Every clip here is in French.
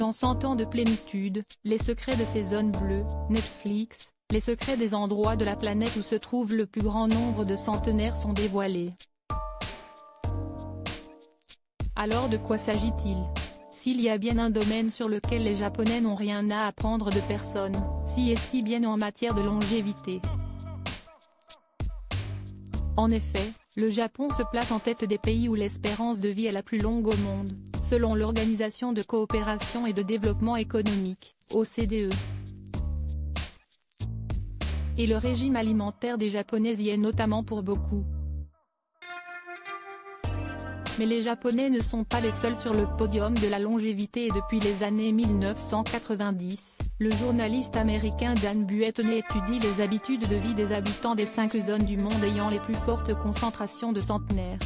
Dans 100 ans de plénitude, les secrets de ces zones bleues, Netflix, les secrets des endroits de la planète où se trouve le plus grand nombre de centenaires sont dévoilés. Alors de quoi s'agit-il? S'il y a bien un domaine sur lequel les Japonais n'ont rien à apprendre de personne, si est-il bien en matière de longévité. En effet, le Japon se place en tête des pays où l'espérance de vie est la plus longue au monde, selon l'Organisation de coopération et de développement économique, OCDE. Et le régime alimentaire des Japonais y est notamment pour beaucoup. Mais les Japonais ne sont pas les seuls sur le podium de la longévité et depuis les années 1990, le journaliste américain Dan Buettner étudie les habitudes de vie des habitants des 5 zones du monde ayant les plus fortes concentrations de centenaires.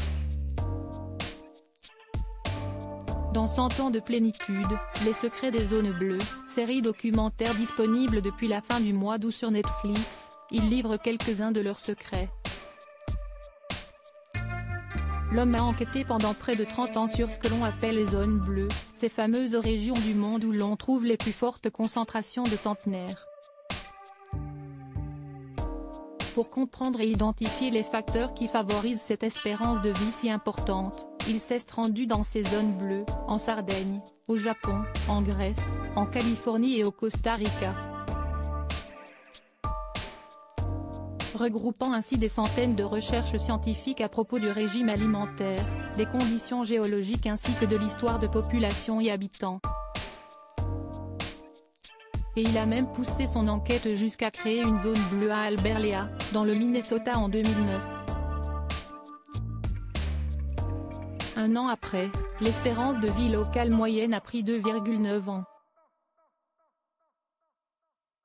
Dans 100 ans de plénitude, les secrets des zones bleues, série documentaire disponible depuis la fin du mois d'août sur Netflix, il livre quelques-uns de leurs secrets. L'homme a enquêté pendant près de 30 ans sur ce que l'on appelle les zones bleues, ces fameuses régions du monde où l'on trouve les plus fortes concentrations de centenaires. Pour comprendre et identifier les facteurs qui favorisent cette espérance de vie si importante, il s'est rendu dans ces zones bleues, en Sardaigne, au Japon, en Grèce, en Californie et au Costa Rica. Regroupant ainsi des centaines de recherches scientifiques à propos du régime alimentaire, des conditions géologiques ainsi que de l'histoire de populations et habitants. Et il a même poussé son enquête jusqu'à créer une zone bleue à Alberta, dans le Minnesota en 2009. Un an après, l'espérance de vie locale moyenne a pris 2,9 ans.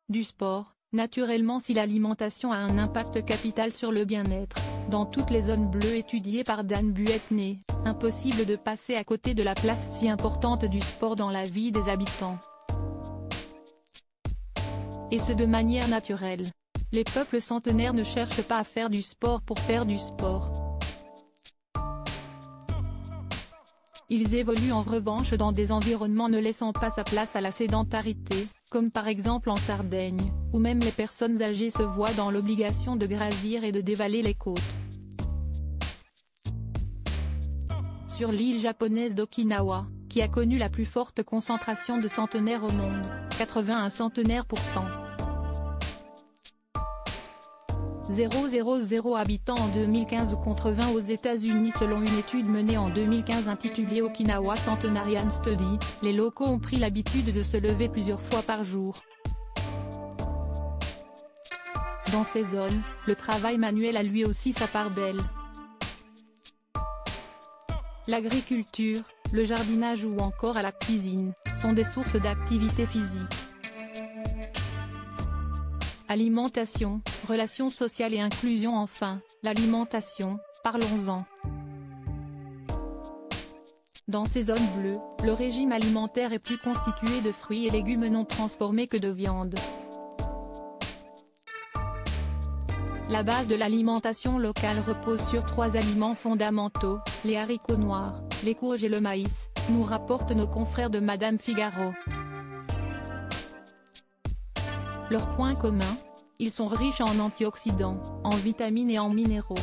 Du sport. Naturellement, si l'alimentation a un impact capital sur le bien-être, dans toutes les zones bleues étudiées par Dan Buettner, impossible de passer à côté de la place si importante du sport dans la vie des habitants. Et ce de manière naturelle. Les peuples centenaires ne cherchent pas à faire du sport pour faire du sport. Ils évoluent en revanche dans des environnements ne laissant pas sa place à la sédentarité, comme par exemple en Sardaigne, où même les personnes âgées se voient dans l'obligation de gravir et de dévaler les côtes. Sur l'île japonaise d'Okinawa, qui a connu la plus forte concentration de centenaires au monde, 81 centenaires %. 000 habitants en 2015 contre 20 aux États-Unis selon une étude menée en 2015 intitulée Okinawa Centenarian Study, les locaux ont pris l'habitude de se lever plusieurs fois par jour. Dans ces zones, le travail manuel a lui aussi sa part belle. L'agriculture, le jardinage ou encore à la cuisine, sont des sources d'activité physique. Alimentation, relations sociales et inclusion enfin, l'alimentation, parlons-en. Dans ces zones bleues, le régime alimentaire est plus constitué de fruits et légumes non transformés que de viande. La base de l'alimentation locale repose sur 3 aliments fondamentaux, les haricots noirs, les courges et le maïs, nous rapportent nos confrères de Madame Figaro. Leur point commun, ils sont riches en antioxydants, en vitamines et en minéraux.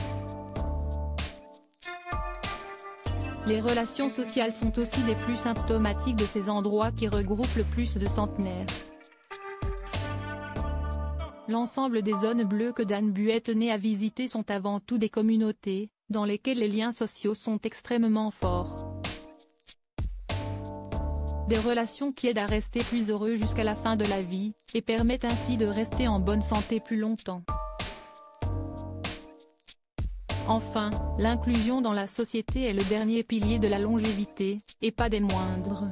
Les relations sociales sont aussi des plus symptomatiques de ces endroits qui regroupent le plus de centenaires. L'ensemble des zones bleues que Dan Buettner a visitées sont avant tout des communautés, dans lesquelles les liens sociaux sont extrêmement forts. Des relations qui aident à rester plus heureux jusqu'à la fin de la vie, et permettent ainsi de rester en bonne santé plus longtemps. Enfin, l'inclusion dans la société est le dernier pilier de la longévité, et pas des moindres.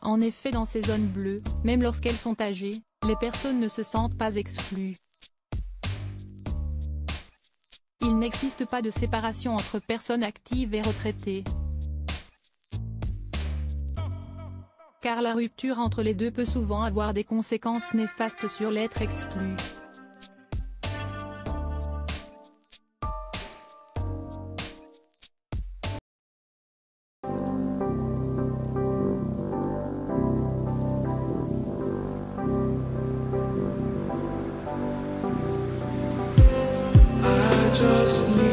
En effet, dans ces zones bleues, même lorsqu'elles sont âgées, les personnes ne se sentent pas exclues. Il n'existe pas de séparation entre personnes actives et retraitées. Car la rupture entre les deux peut souvent avoir des conséquences néfastes sur l'être exclu. just need